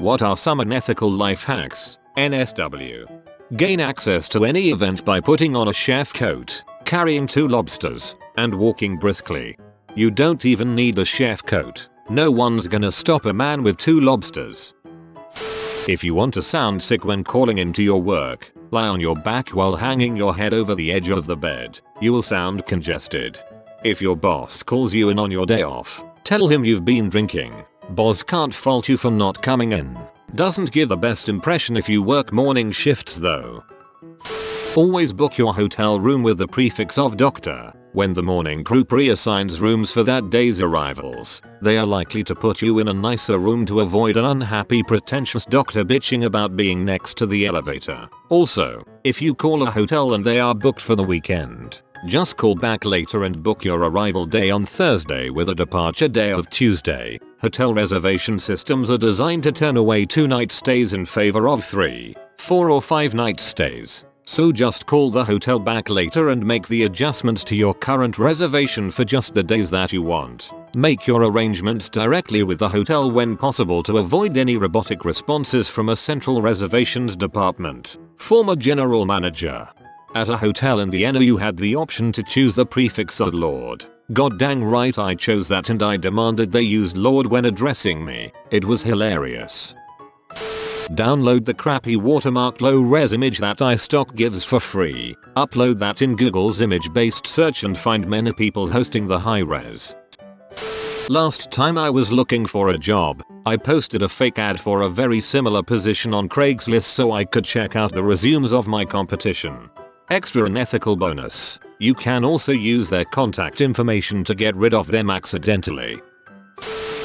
What are some unethical life hacks? NSW. Gain access to any event by putting on a chef coat, carrying 2 lobsters, and walking briskly. You don't even need a chef coat. No one's gonna stop a man with 2 lobsters. If you want to sound sick when calling into your work, lie on your back while hanging your head over the edge of the bed. You will sound congested. If your boss calls you in on your day off, tell him you've been drinking. Boss can't fault you for not coming in. Doesn't give the best impression if you work morning shifts though. Always book your hotel room with the prefix of doctor. When the morning crew pre-assigns rooms for that day's arrivals, they are likely to put you in a nicer room to avoid an unhappy pretentious doctor bitching about being next to the elevator. Also, if you call a hotel and they are booked for the weekend, just call back later and book your arrival day on Thursday with a departure day of Tuesday. Hotel reservation systems are designed to turn away 2-night stays in favor of 3, 4 or 5-night stays. So just call the hotel back later and make the adjustment to your current reservation for just the days that you want. Make your arrangements directly with the hotel when possible to avoid any robotic responses from a central reservations department. Former general manager. At a hotel in Vienna you had the option to choose the prefix of Lord. God dang right I chose that and I demanded they used Lord when addressing me. It was hilarious. Download the crappy watermarked low-res image that iStock gives for free. Upload that in Google's image-based search and find many people hosting the high-res. Last time I was looking for a job, I posted a fake ad for a very similar position on Craigslist so I could check out the resumes of my competition. Extra unethical bonus. You can also use their contact information to get rid of them accidentally.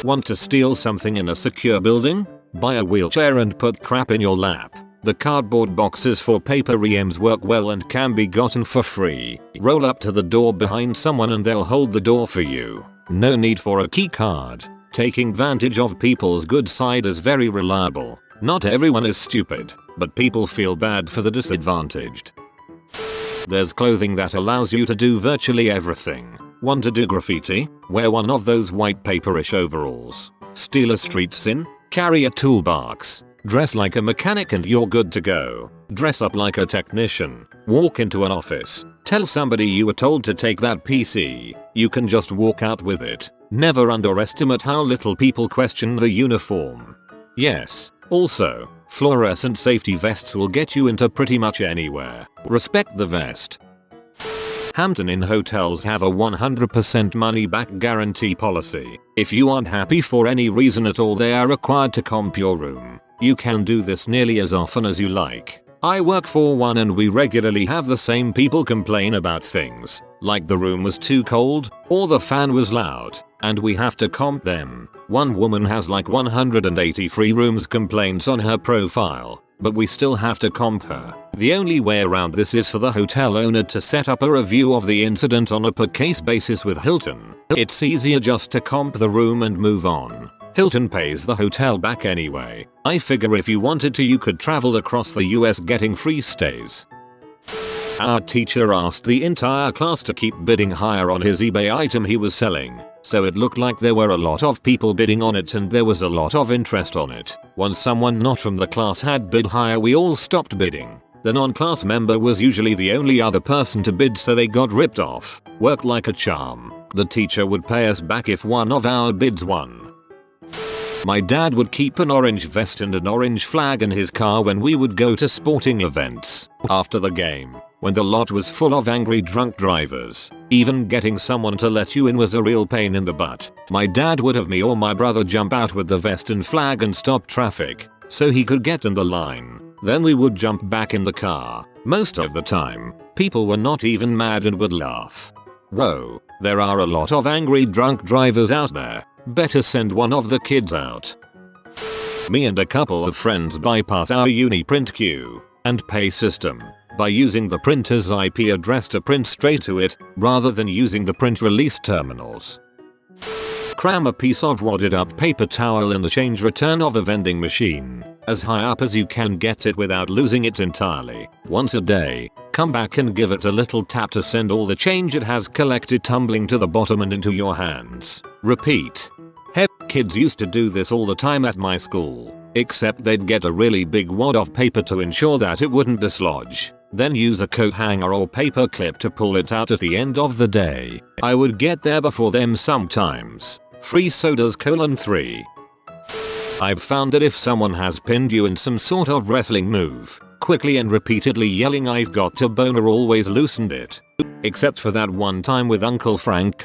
Want to steal something in a secure building? Buy a wheelchair and put crap in your lap. The cardboard boxes for paper reams work well and can be gotten for free. Roll up to the door behind someone and they'll hold the door for you. No need for a key card. Taking advantage of people's good side is very reliable. Not everyone is stupid, but people feel bad for the disadvantaged. There's clothing that allows you to do virtually everything. Want to do graffiti? Wear one of those white paperish overalls. Steal a street sin? Carry a toolbox. Dress like a mechanic and you're good to go. Dress up like a technician. Walk into an office. Tell somebody you were told to take that PC. You can just walk out with it. Never underestimate how little people question the uniform. Yes. Also, fluorescent safety vests will get you into pretty much anywhere. Respect the vest. Hampton Inn hotels have a 100% money back guarantee policy. If you aren't happy for any reason at all they are required to comp your room. You can do this nearly as often as you like. I work for one and we regularly have the same people complain about things, like the room was too cold, or the fan was loud, and we have to comp them. One woman has like 183 rooms complaints on her profile, but we still have to comp her. The only way around this is for the hotel owner to set up a review of the incident on a per case basis with Hilton. It's easier just to comp the room and move on. Hilton pays the hotel back anyway. I figure if you wanted to you could travel across the US getting free stays. Our teacher asked the entire class to keep bidding higher on his eBay item he was selling. So it looked like there were a lot of people bidding on it and there was a lot of interest on it. Once someone not from the class had bid higher we all stopped bidding. The non-class member was usually the only other person to bid so they got ripped off. Worked like a charm. The teacher would pay us back if one of our bids won. My dad would keep an orange vest and an orange flag in his car when we would go to sporting events. After the game, when the lot was full of angry drunk drivers, even getting someone to let you in was a real pain in the butt. My dad would have me or my brother jump out with the vest and flag and stop traffic, so he could get in the line. Then we would jump back in the car. Most of the time, people were not even mad and would laugh. Whoa, there are a lot of angry drunk drivers out there. Better send one of the kids out. Me and a couple of friends bypass our uni print queue and pay system by using the printer's IP address to print straight to it, rather than using the print release terminals. Cram a piece of wadded up paper towel in the change return of a vending machine, as high up as you can get it without losing it entirely. Once a day, come back and give it a little tap to send all the change it has collected tumbling to the bottom and into your hands. Repeat. Kids used to do this all the time at my school. except they'd get a really big wad of paper to ensure that it wouldn't dislodge, then use a coat hanger or paper clip to pull it out at the end of the day. I would get there before them sometimes. Free sodas: 3. I've found that if someone has pinned you in some sort of wrestling move, quickly and repeatedly yelling "I've got to boner" always loosened it. Except for that one time with Uncle Frank: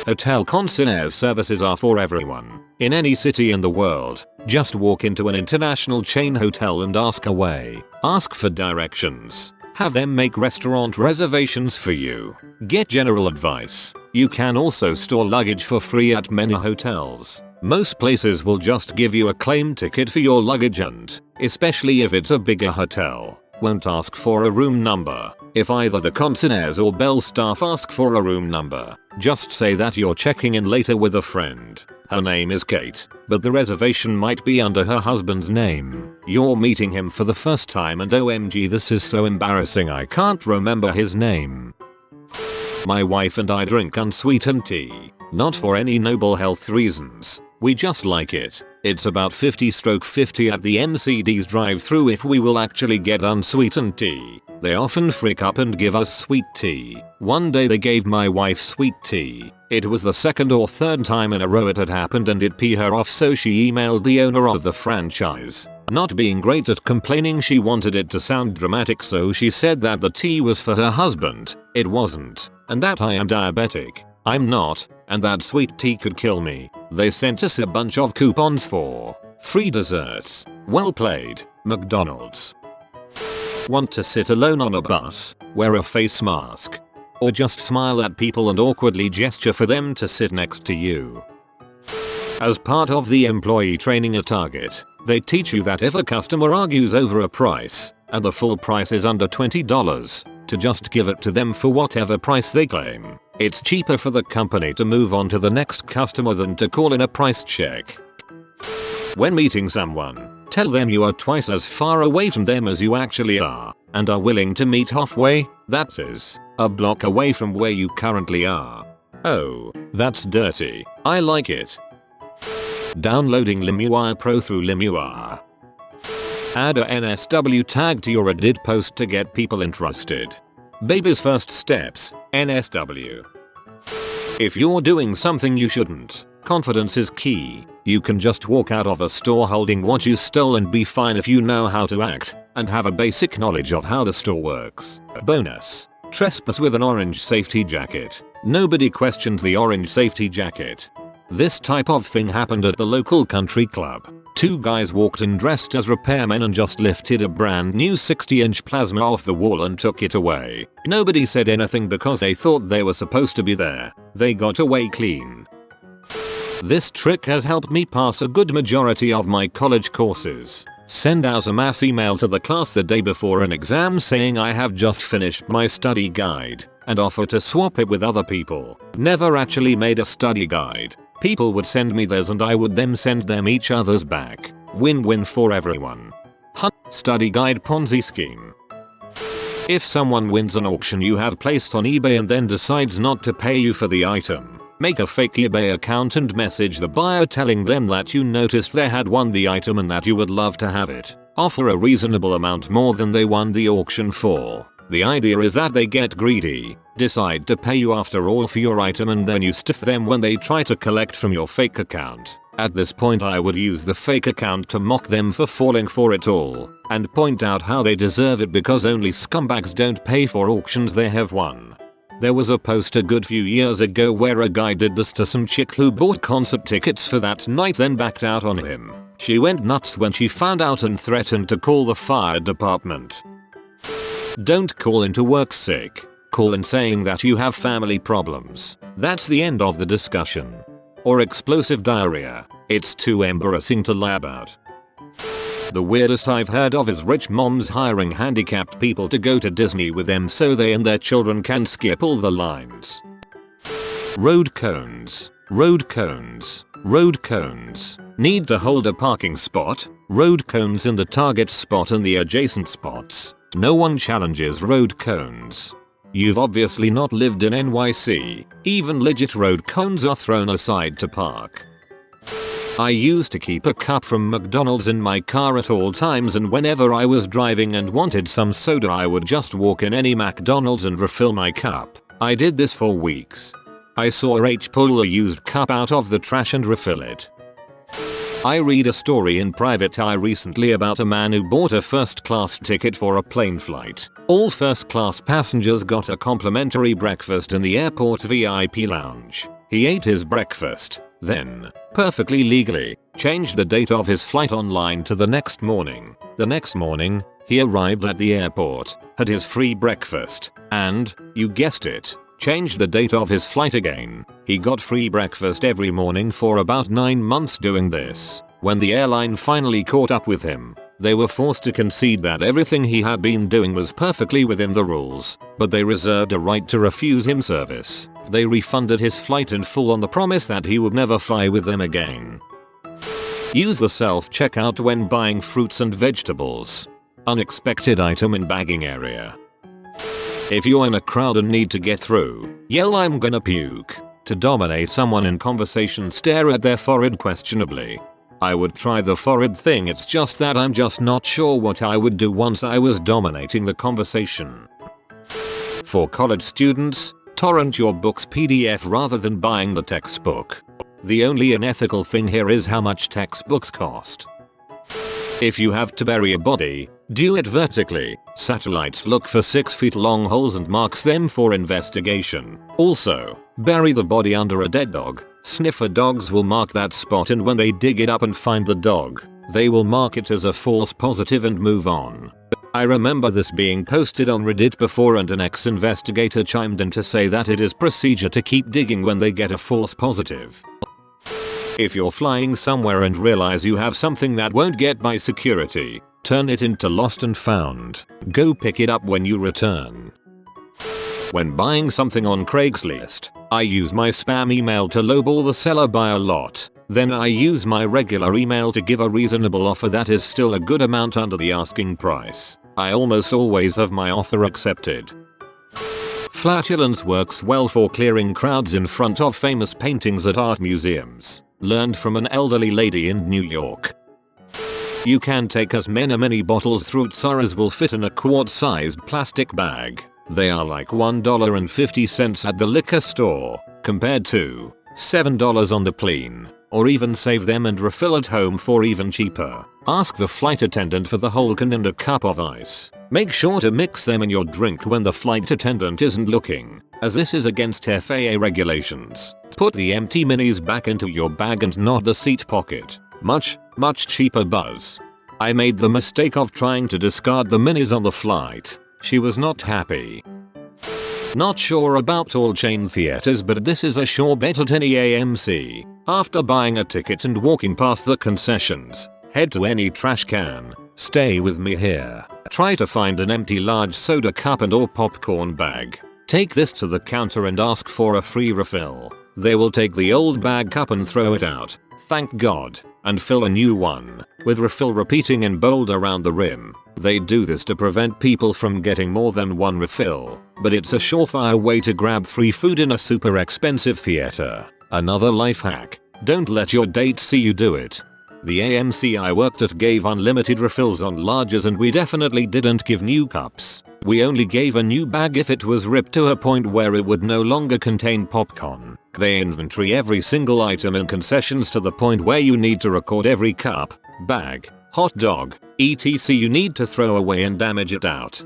Hotel concierge services are for everyone. In any city in the world, just walk into an international chain hotel and ask away. Ask for directions. Have them make restaurant reservations for you. Get general advice. You can also store luggage for free at many hotels. Most places will just give you a claim ticket for your luggage and, especially if it's a bigger hotel, won't ask for a room number. If either the concierge or bell staff ask for a room number, just say that you're checking in later with a friend. Her name is Kate, but the reservation might be under her husband's name. You're meeting him for the first time and OMG, this is so embarrassing, I can't remember his name. My wife and I drink unsweetened tea. Not for any noble health reasons. We just like it. It's about 50/50 at the MCD's drive-thru if we will actually get unsweetened tea. They often freak up and give us sweet tea. One day they gave my wife sweet tea. It was the second or third time in a row it had happened and it pissed her off, so she emailed the owner of the franchise. Not being great at complaining, she wanted it to sound dramatic, so she said that the tea was for her husband. It wasn't. And that I am diabetic. I'm not. And that sweet tea could kill me. They sent us a bunch of coupons for free desserts. Well played, McDonald's. Want to sit alone on a bus? Wear a face mask. Or just smile at people and awkwardly gesture for them to sit next to you. As part of the employee training at Target, they teach you that if a customer argues over a price, and the full price is under $20, to just give it to them for whatever price they claim. It's cheaper for the company to move on to the next customer than to call in a price check. When meeting someone, tell them you are twice as far away from them as you actually are, and are willing to meet halfway, that is, a block away from where you currently are. Oh, that's dirty. I like it. Downloading LimeWire Pro through LimeWire. Add a NSW tag to your Reddit post to get people interested. Baby's first steps, NSW. If you're doing something you shouldn't, confidence is key. You can just walk out of a store holding what you stole and be fine if you know how to act and have a basic knowledge of how the store works. Bonus: trespass with an orange safety jacket. Nobody questions the orange safety jacket. This type of thing happened at the local country club. Two guys walked in dressed as repairmen and just lifted a brand new 60-inch plasma off the wall and took it away. Nobody said anything because they thought they were supposed to be there. They got away clean. This trick has helped me pass a good majority of my college courses. Send out a mass email to the class the day before an exam saying I have just finished my study guide, and offer to swap it with other people. Never actually made a study guide. People would send me theirs and I would then send them each other's back. Win-win for everyone. Study guide Ponzi scheme. If someone wins an auction you have placed on eBay and then decides not to pay you for the item, make a fake eBay account and message the buyer telling them that you noticed they had won the item and that you would love to have it. Offer a reasonable amount more than they won the auction for. The idea is that they get greedy, decide to pay you after all for your item, and then you stiff them when they try to collect from your fake account. At this point I would use the fake account to mock them for falling for it all, and point out how they deserve it because only scumbags don't pay for auctions they have won. There was a post a good few years ago where a guy did this to some chick who bought concert tickets for that night then backed out on him. She went nuts when she found out and threatened to call the fire department. Don't call in to work sick. Call in saying that you have family problems. That's the end of the discussion. Or explosive diarrhea. It's too embarrassing to lie about. The weirdest I've heard of is rich moms hiring handicapped people to go to Disney with them so they and their children can skip all the lines. Road cones. Road cones. Road cones. Need to hold a parking spot? Road cones in the target spot and the adjacent spots. No one challenges road cones. You've obviously not lived in NYC. Even legit road cones are thrown aside to park. I used to keep a cup from McDonald's in my car at all times, and whenever I was driving and wanted some soda I would just walk in any McDonald's and refill my cup. I did this for weeks. I saw H pull a used cup out of the trash and refill it. I read a story in private eye recently about a man who bought a first class ticket for a plane flight. All first class passengers got a complimentary breakfast in the airport's VIP lounge. He ate his breakfast, then, perfectly legally, changed the date of his flight online to the next morning. The next morning, he arrived at the airport, had his free breakfast, and, you guessed it, changed the date of his flight again. He got free breakfast every morning for about 9 months doing this. When the airline finally caught up with him, they were forced to concede that everything he had been doing was perfectly within the rules, but they reserved a right to refuse him service. They refunded his flight in full on the promise that he would never fly with them again. Use the self-checkout when buying fruits and vegetables. Unexpected item in bagging area. If you're in a crowd and need to get through, yell "I'm gonna puke." To dominate someone in conversation, stare at their forehead questionably. I would try the forehead thing, it's just that I'm just not sure what I would do once I was dominating the conversation. For college students, torrent your book's PDF rather than buying the textbook. The only unethical thing here is how much textbooks cost. If you have to bury a body, do it vertically. Satellites look for 6 feet long holes and marks them for investigation. Also, bury the body under a dead dog. Sniffer dogs will mark that spot, and when they dig it up and find the dog, they will mark it as a false positive and move on. I remember this being posted on Reddit before, and an ex-investigator chimed in to say that it is procedure to keep digging when they get a false positive. If you're flying somewhere and realize you have something that won't get by security, turn it into lost and found. Go pick it up when you return. When buying something on Craigslist, I use my spam email to lowball the seller by a lot. Then I use my regular email to give a reasonable offer that is still a good amount under the asking price. I almost always have my offer accepted. Flatulence works well for clearing crowds in front of famous paintings at art museums. Learned from an elderly lady in New York. You can take as many bottles through tsar as will fit in a quart-sized plastic bag. They are like $1.50 at the liquor store, compared to $7 on the plane, or even save them and refill at home for even cheaper. Ask the flight attendant for the whole can and a cup of ice. Make sure to mix them in your drink when the flight attendant isn't looking, as this is against FAA regulations. Put the empty minis back into your bag and not the seat pocket. Much cheaper buzz. I made the mistake of trying to discard the minis on the flight. She was not happy. Not sure about all chain theaters, but this is a sure bet at any AMC. After buying a ticket and walking past the concessions, head to any trash can. Stay with me here. Try to find an empty large soda cup and or popcorn bag. Take this to the counter and ask for a free refill. They will take the old bag cup and throw it out, thank God, and fill a new one, with refill repeating in bold around the rim. They do this to prevent people from getting more than one refill, but it's a surefire way to grab free food in a super expensive theater. Another life hack: don't let your date see you do it. The AMC I worked at gave unlimited refills on larges, and we definitely didn't give new cups. We only gave a new bag if it was ripped to a point where it would no longer contain popcorn. They inventory every single item in concessions to the point where you need to record every cup, bag, hot dog, etc. you need to throw away and damage it out.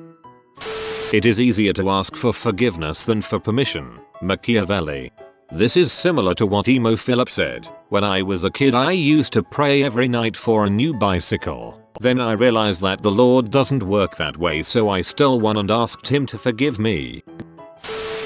It is easier to ask for forgiveness than for permission. Machiavelli. This is similar to what Emo Philip said. When I was a kid, I used to pray every night for a new bicycle. Then I realized that the Lord doesn't work that way, so I stole one and asked him to forgive me.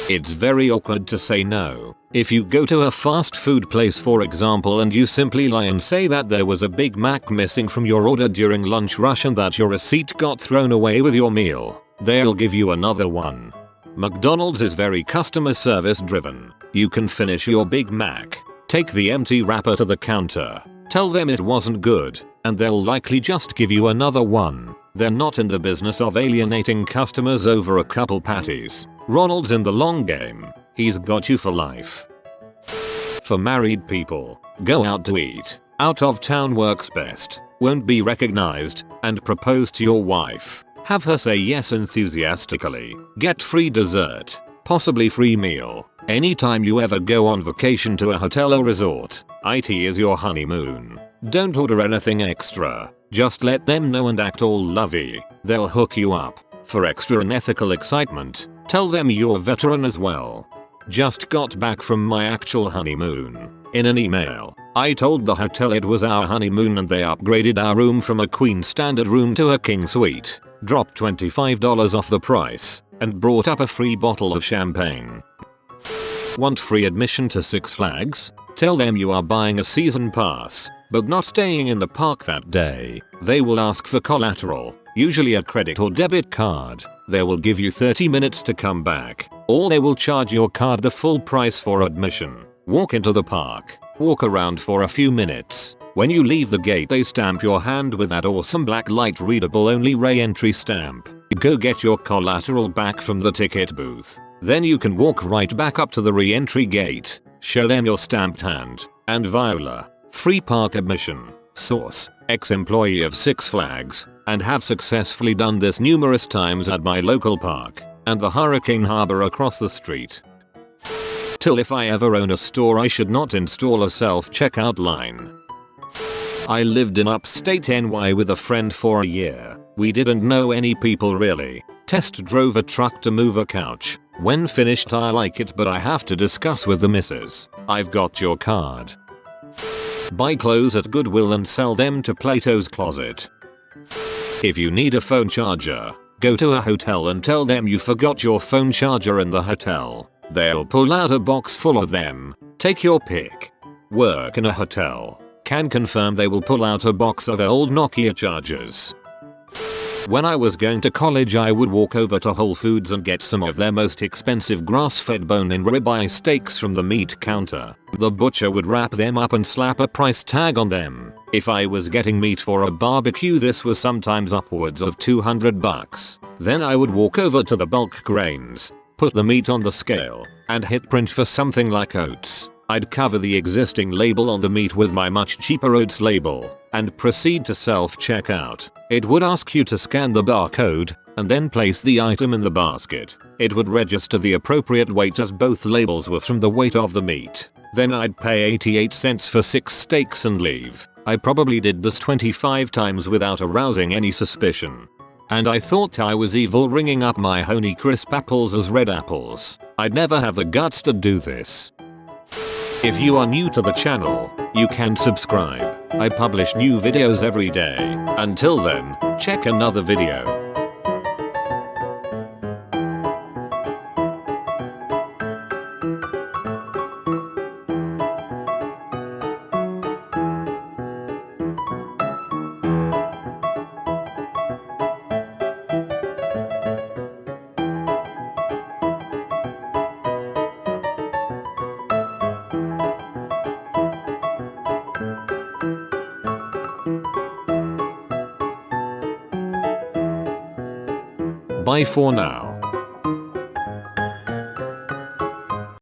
It's very awkward to say no. If you go to a fast food place, for example, and you simply lie and say that there was a Big Mac missing from your order during lunch rush and that your receipt got thrown away with your meal, they'll give you another one. McDonald's is very customer service driven. You can finish your Big Mac, take the empty wrapper to the counter, tell them it wasn't good, and they'll likely just give you another one. They're not in the business of alienating customers over a couple patties. Ronald's in the long game. He's got you for life. For married people, go out to eat. Out of town works best, won't be recognized, and propose to your wife. Have her say yes enthusiastically. Get free dessert, possibly free meal, anytime you ever go on vacation to a hotel or resort. It is your honeymoon. Don't order anything extra. Just let them know and act all lovey. They'll hook you up. For extra unethical excitement, tell them you're a veteran as well. Just got back from my actual honeymoon. In an email, I told the hotel it was our honeymoon and they upgraded our room from a queen standard room to a king suite, dropped $25 off the price, and brought up a free bottle of champagne. Want free admission to Six Flags? Tell them you are buying a season pass, but not staying in the park that day. They will ask for collateral, usually a credit or debit card. They will give you 30 minutes to come back, or they will charge your card the full price for admission. Walk into the park, walk around for a few minutes. When you leave the gate they stamp your hand with that awesome black light readable only re-entry stamp. Go get your collateral back from the ticket booth. Then you can walk right back up to the re-entry gate, show them your stamped hand, and voila, free park admission. Source, ex-employee of Six Flags, and have successfully done this numerous times at my local park, and the Hurricane Harbor across the street. Till if I ever own a store I should not install a self-checkout line. I lived in upstate NY with a friend for a year. We didn't know any people really. Test drove a truck to move a couch. When finished I like it but I have to discuss with the missus. I've got your card. Buy clothes at Goodwill and sell them to Plato's Closet. If you need a phone charger, go to a hotel and tell them you forgot your phone charger in the hotel. They'll pull out a box full of them. Take your pick. Work in a hotel. Can confirm they will pull out a box of old Nokia chargers. When I was going to college I would walk over to Whole Foods and get some of their most expensive grass-fed bone-in ribeye steaks from the meat counter. The butcher would wrap them up and slap a price tag on them. If I was getting meat for a barbecue this was sometimes upwards of $200. Then I would walk over to the bulk grains, put the meat on the scale, and hit print for something like oats. I'd cover the existing label on the meat with my much cheaper oats label, and proceed to self-checkout. It would ask you to scan the barcode, and then place the item in the basket. It would register the appropriate weight as both labels were from the weight of the meat. Then I'd pay 88 cents for 6 steaks and leave. I probably did this 25 times without arousing any suspicion. And I thought I was evil ringing up my Honeycrisp apples as red apples. I'd never have the guts to do this. If you are new to the channel, you can subscribe. I publish new videos every day. Until then, check another video. Bye for now.